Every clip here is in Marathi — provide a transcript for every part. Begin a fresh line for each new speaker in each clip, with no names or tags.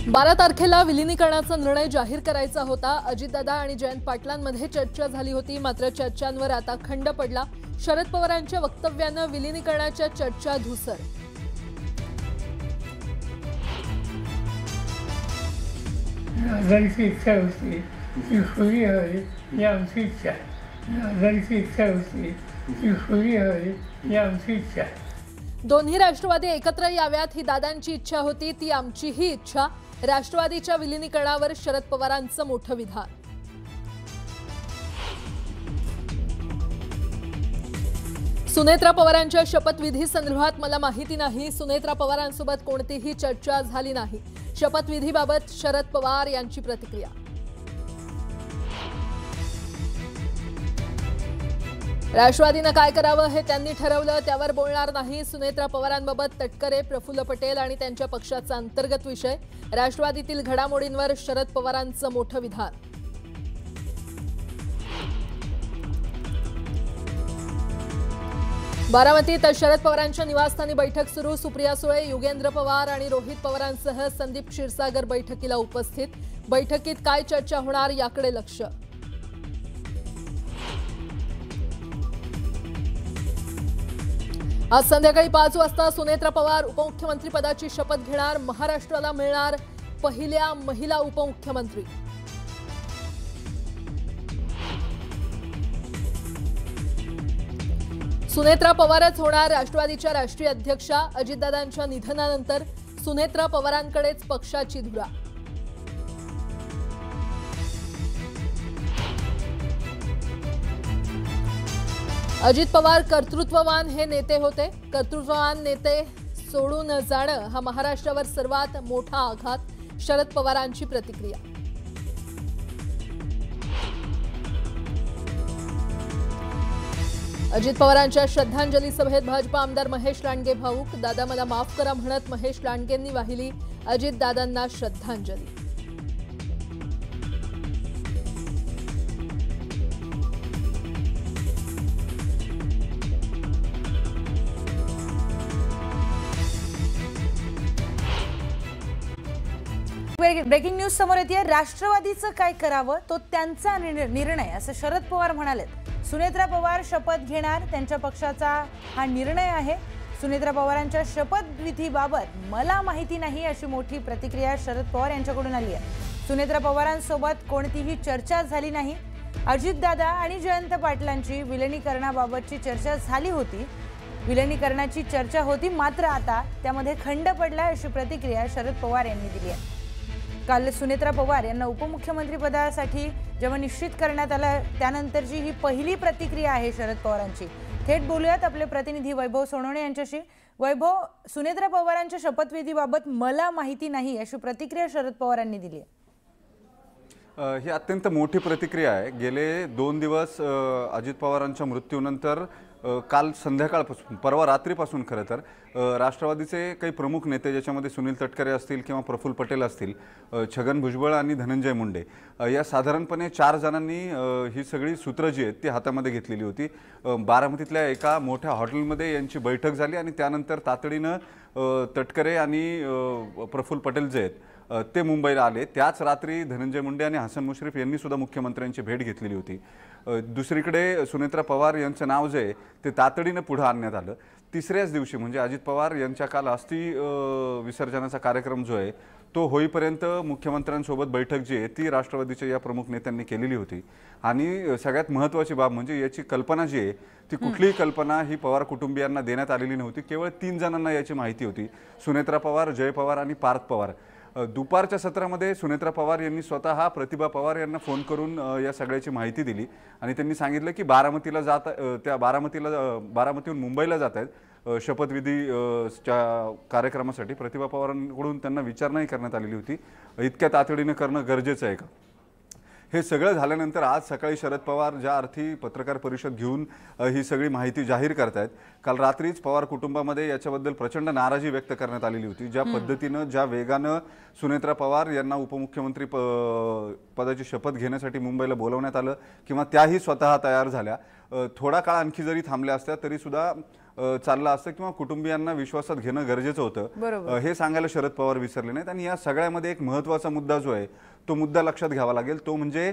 12 तारखेला विलीनीकरणाचा निर्णय जाहीर करायचा होता। अजितदादा आणि जयंत पाटलांमध्ये चर्चा झाली होती, मात्र चर्चांवर आता खंड पडला। शरद पवारांच्या वक्तव्याने विलीनीकरणाच्या चर्चा धुसर।
आमची इच्छा होती ती खुली हवी, ही आमची इच्छा आहे। आमची इच्छा होती ती खुली हवी, ही आमची इच्छा आहे।
दोन्ही राष्ट्रवादी एकत्र याव्यात ही दादांची इच्छा होती, ती आमचीही इच्छा। राष्ट्रवादीच्या विलीनीकरणावर शरद पवारांचं मोठं विधान। सुनेत्रा पवारांच्या शपथविधी संदर्भात मला माहिती नाही। सुनेत्रा पवारांसोबत कोणतीही चर्चा झाली नाही। शपथविधीबाबत शरद पवार यांची प्रतिक्रिया। राष्ट्रवादीने काय करावं हे त्यांनी ठरवलं, त्यावर बोलणार नाही। सुनेत्रा पवारांबाबत तटकरे, प्रफुल्ल पटेल आणि त्यांच्या पक्षाचा अंतर्गत विषय। राष्ट्रवादीतील घडामोडींवर शरद पवारांचं मोठं विधान। बारामतीत शरद पवारांच्या निवासस्थानी बैठक सुरू। सुप्रिया सुळे, युगेंद्र पवार आणि रोहित पवारांसह संदीप क्षीरसागर बैठकीला उपस्थित। बैठकीत काय चर्चा होणार याकडे लक्ष। आज संध्याकाळी 5 वाजता सुनेत्रा पवार उपमुख्यमंत्री पदाची शपथ घेणार। महाराष्ट्राला मिळणार पहिल्या महिला उपमुख्यमंत्री। सुनेत्रा पवारच होणार राष्ट्रवादीच्या राष्ट्रीय अध्यक्षा। अजितदादांच्या निधनानंतर सुनेत्रा पवारांकडेच पक्षाची धुरा। अजित पवार कर्तृत्ववान हे नेते होते। कर्तृत्ववान नेते सोडून जाणं हा महाराष्ट्रावर सर्वात मोठा आघात। शरद पवारांची प्रतिक्रिया। अजित पवारांच्या श्रद्धांजली सभेत भाजपा आमदार महेश लांडगे भाऊक। दादा मला माफ करा म्हणत महेश लांडगेंनी वाहिली अजित दादांना श्रद्धांजली।
ब्रेकिंग न्यूज समोर येते। राष्ट्रवादीचं काय करावं तो त्यांचा निर्णय असं शरद पवार म्हणाले। सुनेत्रा पवार शपथ घेणार, त्यांच्या पक्षाचा हा निर्णय आहे। सुनेत्रा पवारांच्या शपथविधीबाबत मला माहिती नाही अशी मोठी प्रतिक्रिया शरद पवार यांच्याकडून आली आहे। सुनेत्रा पवारांसोबत कोणतीही चर्चा झाली नाही। अजितदादा आणि जयंत पाटलांची विलीनीकरणाबाबतची चर्चा झाली होती। विलीनीकरणाची चर्चा होती, मात्र आता त्यामध्ये खंड पडला अशी प्रतिक्रिया शरद पवार यांनी दिली आहे। काल सुनेत्रा पवार यांना उपमुख्यमंत्री पदासाठी जेव्हा निश्चित करण्यात आलं त्यानंतरची ही पहिली प्रतिक्रिया आहे शरद पवारांची। थेट बोलूयात आपले प्रतिनिधी वैभव सोनवणे यांच्याशी। वैभव, सुनेत्रा पवारांच्या शपथविधीबाबत मला माहिती नाही अशी प्रतिक्रिया शरद पवारांनी दिली आहे।
ही अत्यंत मोठी प्रतिक्रिया आहे। गेले 2 दिवस अजित पवारांच्या मृत्यूनंतर काल संध्याकाळपासून परवा रात्रीपासून खरं तर राष्ट्रवादीचे काही प्रमुख नेते, ज्याच्यामध्ये सुनील तटकरे असतील किंवा प्रफुल्ल पटेल असतील, छगन भुजबळ आणि धनंजय मुंडे, या साधारणपणे 4 जणांनी ही सगळी सूत्र जी आहेत ती हातामध्ये घेतलेली होती। बारामतीतल्या एका मोठ्या हॉटेलमध्ये यांची बैठक झाली आणि त्यानंतर तातडीनं तटकरे आणि प्रफुल्ल पटेल जे आहेत ते मुंबईला आले। त्याच रात्री धनंजय मुंडे आणि हसन मुश्रीफ यांनी सुद्धा मुख्यमंत्र्यांची भेट घेतलेली होती। दुसरीकडे सुनेत्रा पवार यांचं नाव जे आहे ते तातडीनं पुढे आणण्यात आलं। तिसऱ्याच दिवशी म्हणजे अजित पवार यांच्या काल अस्थि विसर्जनाचा कार्यक्रम जो आहे तो होईपर्यंत मुख्यमंत्र्यांसोबत बैठक जी आहे ती राष्ट्रवादीच्या या प्रमुख नेत्यांनी केलेली होती। आणि सगळ्यात महत्त्वाची बाब म्हणजे याची कल्पना जी आहे ती कुठलीही कल्पना ही पवार कुटुंबियांना देण्यात आलेली नव्हती। केवळ 3 जणांना याची माहिती होती, सुनेत्रा पवार, जय पवार आणि पार्थ पवार। दुपारच्या सत्रामध्ये सुनेत्रा पवार यांनी स्वतः प्रतिभा पवार यांना फोन करून या सगळ्याची माहिती दिली आणि त्यांनी सांगितलं की बारामतीहून मुंबईला जात आहेत शपथविधीच्या कार्यक्रमासाठी। प्रतिभा पवारांकडून त्यांना विचारणाही करण्यात आलेली होती, इतक्या तातडीनं करणं गरजेचं आहे का। हे सगळं झाल्यानंतर आज सकाळी शरद पवार ज्या अर्थी पत्रकार परिषद घेऊन ही सगळी माहिती जाहीर करतायत, काल रात्रीच पवार कुटुंबामध्ये याच्याबद्दल प्रचंड नाराजी व्यक्त करण्यात आलेली होती। ज्या पद्धतीनं ज्या वेगानं सुनेत्रा पवार यांना उपमुख्यमंत्री पदाची शपथ घेण्यासाठी मुंबईला बोलवण्यात आलं किंवा त्याही स्वतः तयार झाल्या, थोडा काळ आणखी जरी थांबल्या असत्या तरी सुद्धा चाललं असतं किंवा कुटुंबियांना विश्वासात घेणं गरजेचं होतं, हे सांगायला शरद पवार विसरले नाहीत. आणि या सगळ्यामध्ये एक महत्त्वाचा मुद्दा जो आहे तो मुद्दा लक्षात घ्यावा लागेल, तो म्हणजे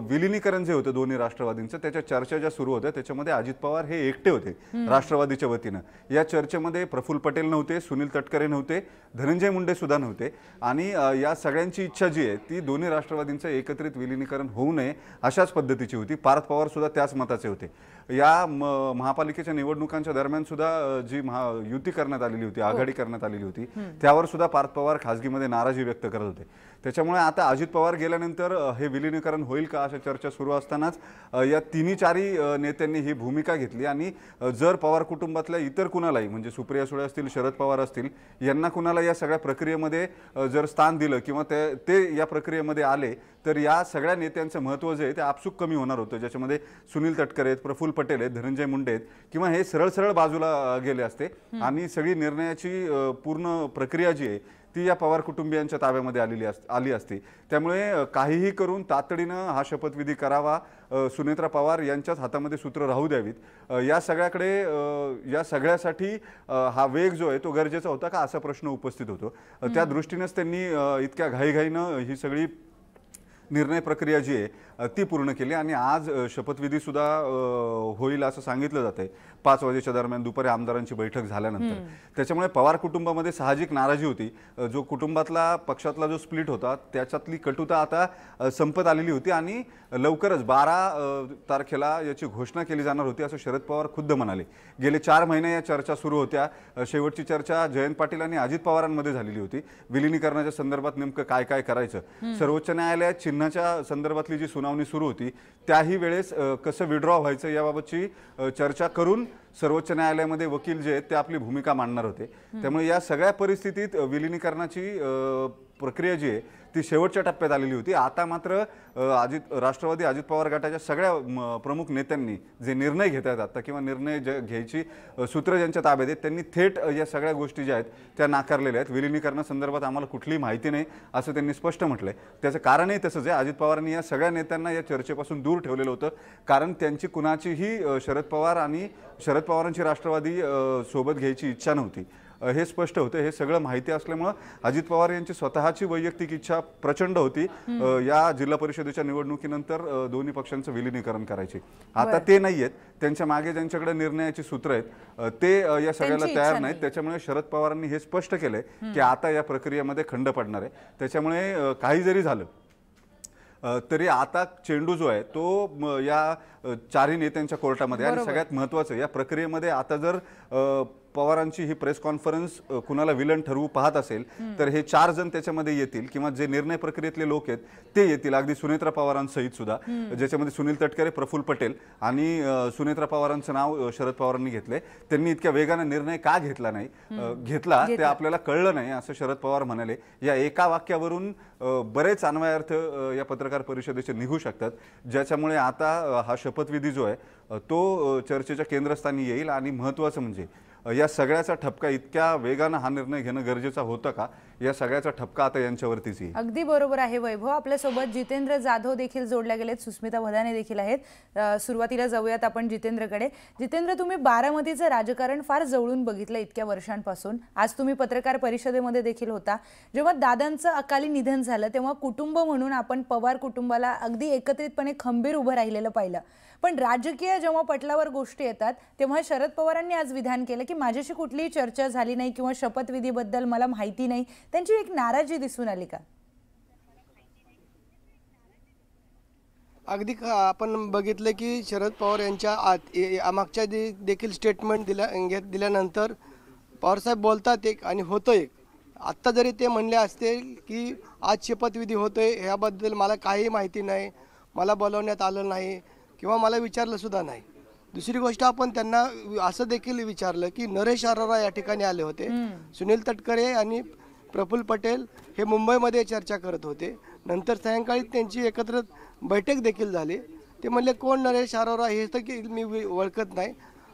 विलिनीकरण जे होतं दोन्ही राष्ट्रवादींचं, त्याच्या चर्चा ज्या सुरू होत्या त्याच्यामध्ये अजित पवार हे एकटे होते राष्ट्रवादीच्या वतीनं. या चर्चेमध्ये प्रफुल्ल पटेल नव्हते, सुनील तटकरे नव्हते, धनंजय मुंडे सुद्धा नव्हते. आणि या सगळ्यांची इच्छा जी आहे ती दोन्ही राष्ट्रवादींचं एकत्रित विलिनीकरण होऊ नये अशाच पद्धतीची होती. पार्थ पवार सुद्धा त्याच मताचे होते. या महापालिकेच्या निवडणुकांच्या दरम्यान सुद्धा जी युती करण्यात आलेली होती, आघाडी करण्यात आलेली होती, त्यावर सुद्धा पार्थ पवार खासगीमध्ये नाराजी व्यक्त करत होते. त्याच्यामुळे आता अजित पवार गेल्यानंतर हे विलिनीकरण होईल का अशा चर्चा सुरू असतानाच या तिन्ही चारी नेत्यांनी ही भूमिका घेतली. आणि जर पवार कुटुंबातल्या इतर कुणालाही, म्हणजे सुप्रिया सुळे असतील, शरद पवार असतील, यांना कुणाला या सगळ्या प्रक्रियेमध्ये जर स्थान दिलं किंवा ते या प्रक्रियेमध्ये आले तर या सगळ्या नेत्यांचं महत्त्व जे आहे ते आपसूक कमी होणार होतं. ज्याच्यामध्ये सुनील तटकरे आहेत, प्रफुल्ल पटेल आहेत, धनंजय मुंडे आहेत, किंवा हे सरळ सरळ बाजूला गेले असते आणि सगळी निर्णयाची पूर्ण प्रक्रिया जी आहे ती या पवार कुटुंबियांच्या ताब्यामध्ये आली असती. त्यामुळे काहीही करून तातडीनं हा शपथविधी करावा, सुनेत्रा पवार यांच्याच हातामध्ये सूत्र राहू द्यावीत. या सगळ्यासाठी हा वेग जो आहे तो गरजेचा होता का असा प्रश्न उपस्थित होतो. त्या दृष्टीनेच त्यांनी इतक्या घाईघाईनं ही सगळी निर्णय प्रक्रिया जी आहे ती पूर्ण केली. आणि आज शपथविधी सुद्धा होईल असं सांगितलं जातंय 5 वाजेच्या दरम्यान दुपारी आमदारांची बैठक झाल्यानंतर. त्याच्यामुळे पवार कुटुंबामध्ये साहजिक नाराजी होती. जो कुटुंबातला पक्षातला जो स्प्लिट होता त्याच्यातली कटुता आता संपत आलेली होती आणि लवकरच 12 तारखेला याची घोषणा केली जाणार होती असं शरद पवार खुद्द म्हणाले. गेले 4 महिने या चर्चा सुरू होत्या. शेवटची चर्चा जयंत पाटील आणि अजित पवारांमध्ये झालेली होती. विलिनीकरणाच्या संदर्भात नेमकं काय काय करायचं. सर्वोच्च न्यायालयात चिन्हाच्या संदर्भातली जी सुनावणी सुरू होती त्याही वेळेस कसं विड्रॉ व्हायचं याबाबतची चर्चा करून सर्वोच्च न्यायालयामध्ये वकील जे आहेत ते आपली भूमिका मांडणार होते. त्यामुळे या सगळ्या परिस्थितीत विलिनीकरणाची प्रक्रिया जी आहे ती शेवटच्या टप्प्यात आलेली होती. आता मात्र राष्ट्रवादी अजित पवार गटाच्या सगळ्या प्रमुख नेत्यांनी जे निर्णय घेत आहेत आता किंवा निर्णय घ्यायची सूत्र ज्यांच्या ताब्यात आहेत त्यांनी थेट या सगळ्या गोष्टी ज्या आहेत त्या नाकारलेल्या आहेत. विलिनीकरणासंदर्भात आम्हाला कुठलीही माहिती नाही असं त्यांनी स्पष्ट म्हटलंय. त्याचं कारणही तसंच आहे. अजित पवारांनी या सगळ्या नेत्यांना या चर्चेपासून दूर ठेवलेलं होतं कारण त्यांची कुणाचीही शरद पवारांची राष्ट्रवादी सोबत घ्यायची इच्छा नव्हती हे स्पष्ट होतं. हे सगळं माहिती असल्यामुळं अजित पवार यांची स्वतःची वैयक्तिक इच्छा प्रचंड होती या जिल्हा परिषदेच्या निवडणुकीनंतर दोन्ही पक्षांचं विलिनीकरण करायची. आता ते नाही आहेत. त्यांच्या मागे ज्यांच्याकडे निर्णयाची सूत्र आहेत ते या सगळ्याला तयार नाहीत. त्याच्यामुळे शरद पवारांनी हे स्पष्ट केलंय की आता या प्रक्रियेमध्ये खंड पडणार आहे. त्याच्यामुळे काही जरी झालं तरी आता चेंडू जो आहे तो या चारही नेत्यांच्या कोर्टामध्ये. आणि सगळ्यात महत्त्वाचं या प्रक्रियेमध्ये आता जर पवारांची ही प्रेस कॉन्फरन्स कुणाला विलन ठरवू पाहत असेल तर हे 4 जण त्याच्यामध्ये येतील किंवा जे निर्णय प्रक्रियेतले लोक आहेत ते येतील. अगदी सुनेत्रा पवारांसहित सुद्धा ज्याच्यामध्ये सुनील तटकरे, प्रफुल्ल पटेल आणि सुनेत्रा पवारांचं नाव शरद पवारांनी घेतलंय. त्यांनी इतक्या वेगानं निर्णय का घेतला ते आपल्याला कळलं नाही असं शरद पवार म्हणाले. या एका वाक्यावरून बरेच अन्वयार्थ या पत्रकार परिषदेचे निघू शकतात ज्याच्यामुळे आता हा शपथविधी जो आहे तो चर्चेच्या केंद्रस्थानी येईल. आणि महत्त्वाचं म्हणजे या सगळ्याचा ठपका इतक्या वेगानं हा निर्णय घेणं गरजेचं होतं का या सगळ्याचा ठपका आता यांच्यावरतीच येईल.
अगदी बरोबर आहे वैभव. आपल्यासोबत जितेंद्र जाधव देखील जोडल्या गेलेत, सुस्मिता भदाने देखील आहेत. सुरुवातीला जाऊयात आपण जितेंद्रकडे. जितेंद्र, तुम्ही बारामतीचं राजकारण फार जवळून बघितलं इतक्या वर्षांपासून. आज तुम्ही पत्रकार परिषदेमध्ये देखील होता. जेव्हा दादांचं अकाली निधन झालं तेव्हा कुटुंब म्हणून आपण पवार कुटुंबाला अगदी एकत्रितपणे खंबीर उभं राहिलेलं पाहिलं. पण राजकीय जेव्हा पटलावर गोष्टी येतात तेव्हा शरद पवारांनी आज विधान केलं की माझ्याशी कुठलीही चर्चा झाली नाही किंवा शपथविधीबद्दल मला माहिती नाही. त्यांची एक नाराजी दिसून आली का?
अगदी आपण बघितलं की शरद पवार यांच्या मागच्या देखील स्टेटमेंट दिल्यानंतर पवारसाहेब बोलतात एक आणि होतं एक. आत्ता जरी ते म्हणले असते की आज शपथविधी होतोय ह्याबद्दल मला काही माहिती नाही, मला बोलवण्यात आलं नाही किंवा मला विचारलं सुद्धा नाही. दुसरी गोष्ट आपण त्यांना असं देखील विचारलं की नरेश अरोरा या ठिकाणी आले होते. सुनील तटकरे आणि प्रफुल्ल पटेल हे मुंबईमध्ये चर्चा करत होते. नंतर सायंकाळी त्यांची एकत्र बैठक देखील झाली. ते म्हणले कोण नरेश अरोरा हे तर की मी ओळखत नाही.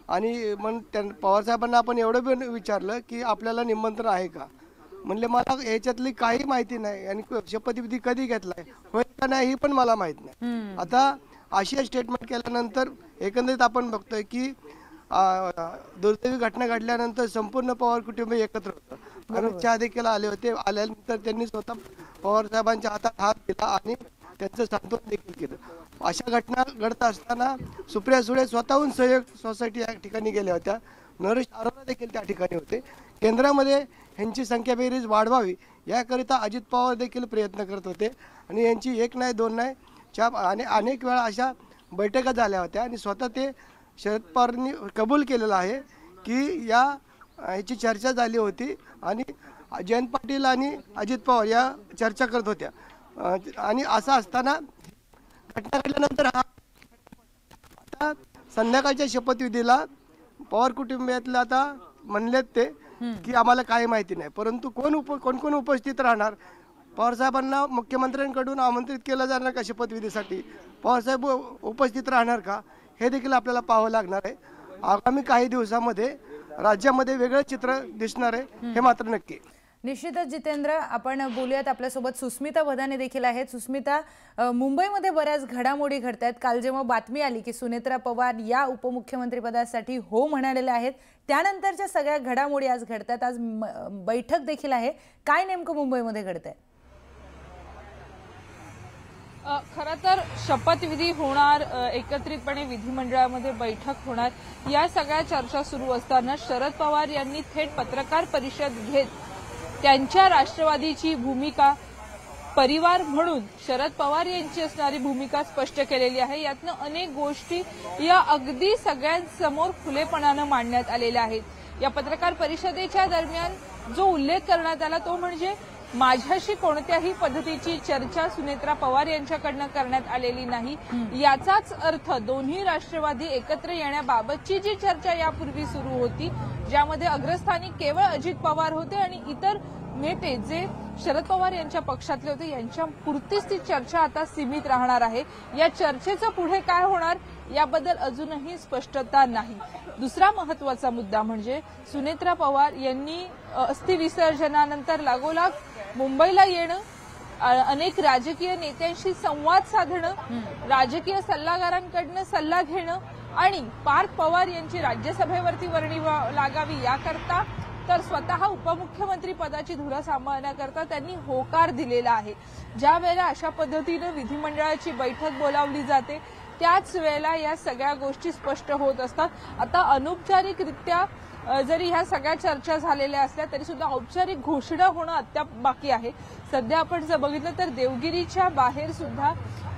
आणि मग पवारसाहेबांना आपण एवढं पण विचारलं की आपल्याला निमंत्रण आहे का. म्हणले मला ह्याच्यातली काही माहिती नाही आणि शपथविधी कधी घेतलाय होईल का नाही ही पण मला माहीत नाही. आता अशी स्टेटमेंट केल्यानंतर एकंदरीत आपण बघतोय की दुर्दैवी घटना घडल्यानंतर संपूर्ण पवार कुटुंब एकत्र होतं. अमित शहा देखील आले होते. आल्यानंतर त्यांनी स्वतः पवार साहेबांच्या हातात हात दिला आणि त्यांचं सांत्वन देखील केलं. अशा घटना घडत असताना सुप्रिया सुळे स्वतःहून सहयोग सोसायटी या ठिकाणी गेल्या होत्या. नरेश अरोरा देखील त्या ठिकाणी होते. केंद्रामध्ये ह्यांची संख्या बेरीज वाढवावी याकरिता अजित पवार देखील प्रयत्न करत होते आणि यांची एक नाही दोन नाही चार आणि अनेक वेळा अशा बैठका झाल्या होत्या आणि स्वतः ते शरद पवारांनी कबूल केलेलं आहे की याची चर्चा झाली होती आणि जयंत पाटील आणि अजित पवार या चर्चा करत होत्या. आणि असं असताना घटना घडल्यानंतर आता संध्याकाळच्या शपथविधीला पवार कुटुंबियातले आता म्हणलेत ते की आम्हाला काही माहिती नाही, परंतु कोण उपस्थित राहणार, पवारसाहेबांना मुख्यमंत्र्यांकडून आमंत्रित केलं जाणार का शपथविधीसाठी, पवारसाहेब उपस्थित राहणार का, हे देखील आपल्याला पाहावं लागणार आहे. आगामी काही दिवसामध्ये राज्यामध्ये वेगळं चित्र दिसणार आहे हे मात्र नक्की.
निश्चितच जितेंद्र, आपण बोलूयात. आपल्यासोबत सुस्मिता भदाने देखील आहेत. सुस्मिता, मुंबईमध्ये बऱ्याच घडामोडी घडत आहेत. काल जेव्हा बातमी आली की सुनेत्रा पवार या उपमुख्यमंत्रीपदासाठी हो म्हणालेल्या आहेत, त्यानंतरच्या सगळ्या घडामोडी आज घडतात. आज बैठक देखील आहे. काय नेमकं मुंबईमध्ये घडतंय?
खरं तर शपथविधी होणार, एकत्रितपणे विधिमंडळामध्ये बैठक होणार, या सगळ्या चर्चा सुरू असताना शरद पवार यांनी थेट पत्रकार परिषद घेत त्यांच्या राष्ट्रवादीची भूमिका, परिवार म्हणून शरद पवार यांची असणारी भूमिका स्पष्ट केलेली आहे. यातनं अनेक गोष्टी या अगदी सगळ्यांसमोर खुलेपणानं मांडण्यात आलेल्या आहेत. या पत्रकार परिषदेच्या दरम्यान जो उल्लेख करण्यात आला तो म्हणजे माझ्याशी कोणत्याही पद्धतीची चर्चा सुनेत्रा पवार यांच्याकडनं करण्यात आलेली नाही. याचाच अर्थ दोन्ही राष्ट्रवादी एकत्र येण्याबाबतची जी चर्चा यापूर्वी सुरू होती, ज्यामध्ये अग्रस्थानी केवळ अजित पवार होते आणि इतर नेते जे शरद पवार यांच्या पक्षातले होते यांच्या पुरतीच ती चर्चा आता सीमित राहणार आहे. या चर्चेचं पुढे काय होणार याबद्दल अजूनही स्पष्टता नाही. दुसरा महत्वाचा मुद्दा म्हणजे सुनेत्रा पवार यांनी अस्थि विसर्जनानंतर लागोलाग मुंबईला येणं, अनेक राजकीय नेत्यांशी संवाद साधणं, राजकीय सल्लागारांकडनं सल्ला घेणं आणि पार्थ पवार यांची राज्यसभेवरती वर्णी लागावी याकरता तर स्वतः उपमुख्यमंत्री पदाची धुरा सांभाळण्याकरता त्यांनी होकार दिलेला आहे. ज्या वेळेला अशा पद्धतीनं विधिमंडळाची बैठक बोलावली जाते त्याच वेळेला या सगळ्या गोष्टी स्पष्ट होत असतात. आता अनौपचारिकरित्या जरी ह्या सगळ्या चर्चा झालेल्या असल्या तरी सुद्धा औपचारिक घोषणा होणं अद्याप बाकी आहे. सध्या आपण जर बघितलं तर देवगिरीच्या बाहेर सुद्धा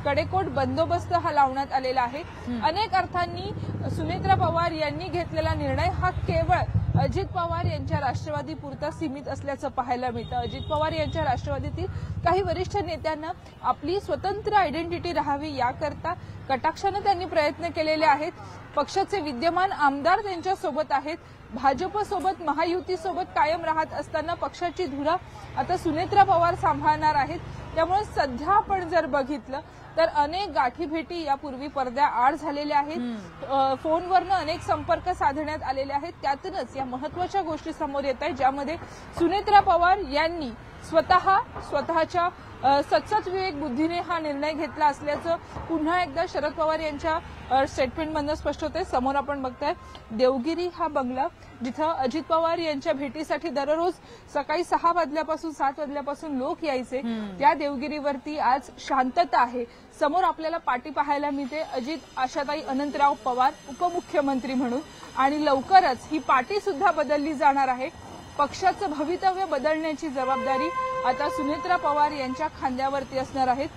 कडेकोट बंदोबस्त हा लावण्यात आलेला आहे. अनेक अर्थांनी सुनेत्रा पवार यांनी घेतलेला निर्णय हा केवळ अजित पवार यांच्या राष्ट्रवादी पुरता सीमित असल्याचं पाहायला मिळतं. अजित पवार यांच्या राष्ट्रवादीतील काही वरिष्ठ नेत्यांना आपली स्वतंत्र आयडेंटिटी राहावी याकरता कटाक्षाने त्यांनी प्रयत्न केलेले आहेत. पक्षाचे विद्यमान आमदार त्यांच्या सोबत आहेत. भाजपसोबत महायुतीसोबत कायम राहत असताना पक्षाची धुरा आता सुनेत्रा पवार सांभाळणार आहेत. त्यामुळे सध्या आपण जर बघितलं तर अनेक गाठीभेटी यापूर्वी पडद्या आड झालेल्या आहेत. फोनवरनं अनेक संपर्क साधण्यात आलेले आहेत. त्यातूनच या महत्वाच्या गोष्टी समोर येत आहेत ज्यामध्ये सुनेत्रा पवार यांनी स्वतःच्या सचत विवेक बुद्धीने हा निर्णय घेतला असल्याचं पुन्हा एकदा शरद पवार यांच्या स्टेटमेंटमधनं स्पष्ट होते. समोर आपण बघताय देवगिरी हा बंगला जिथं अजित पवार यांच्या भेटीसाठी दररोज सकाळी 6 वाजल्यापासून 7 वाजल्यापासून लोक यायचे, त्या देवगिरीवरती आज शांतता आहे. समोर आपल्याला पाटी पाहायला मिळते अजित आशाताई अनंतराव पवार उपमुख्यमंत्री म्हणून आणि लवकरच ही पाटी सुद्धा बदलली जाणार आहे. पक्षाचं भवितव्य बदलण्याची जबाबदारी आता सुनेत्रा पवार यांच्या खांद्यावरती असणार आहेत.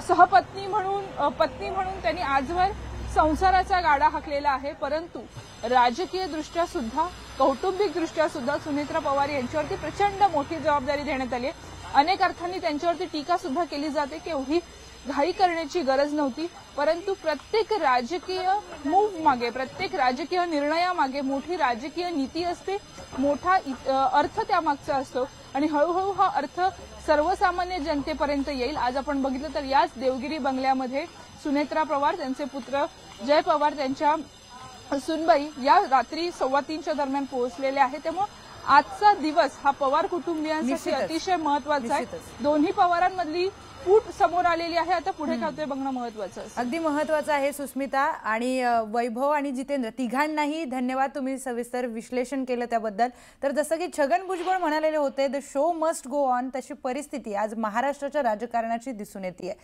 सहपत्नी म्हणून पत्नी म्हणून त्यांनी आजवर संसाराचा गाडा हाकलेला आहे, परंतु राजकीय दृष्ट्या सुद्धा कौटुंबिक दृष्ट्या सुद्धा सुनेत्रा पवार यांच्यावरती प्रचंड मोठी जबाबदारी देण्यात आली आहे. अनेक अर्थांनी त्यांच्यावरती टीका सुद्धा केली जाते की एवढी घाई करण्याची गरज नव्हती, परंतु प्रत्येक राजकीय मूव्ह मागे, प्रत्येक राजकीय निर्णयामागे मोठी राजकीय नीती असते, मोठा अर्थ त्यामागचा असतो आणि हळूहळू हा अर्थ सर्वसामान्य जनतेपर्यंत येईल. आज आपण बघितलं तर याच देवगिरी बंगल्यामध्ये सुनेत्रा पवार, त्यांचे पुत्र जय पवार, त्यांच्या सुनबाई या रात्री 2:15च्या दरम्यान पोहोचलेले आहेत. त्यामुळे आजचा दिवस हा पवार कुटुंबियांसाठी अतिशय महत्वाचा आहे. दोन्ही पवारांमधली फूट समोर आलेली आहे. आता पुढे काय होतंय बघणं महत्वाचं असेल.
अगदी महत्वाचं आहे सुस्मिता. आणि वैभव आणि जितेंद्र तिघांनाही धन्यवाद, तुम्ही सविस्तर विश्लेषण केलं त्याबद्दल. तर जसं की छगन भुजबळ म्हणालेले होते the show must go on, तशी परिस्थिती आज महाराष्ट्राच्या राजकारणाची दिसून येते.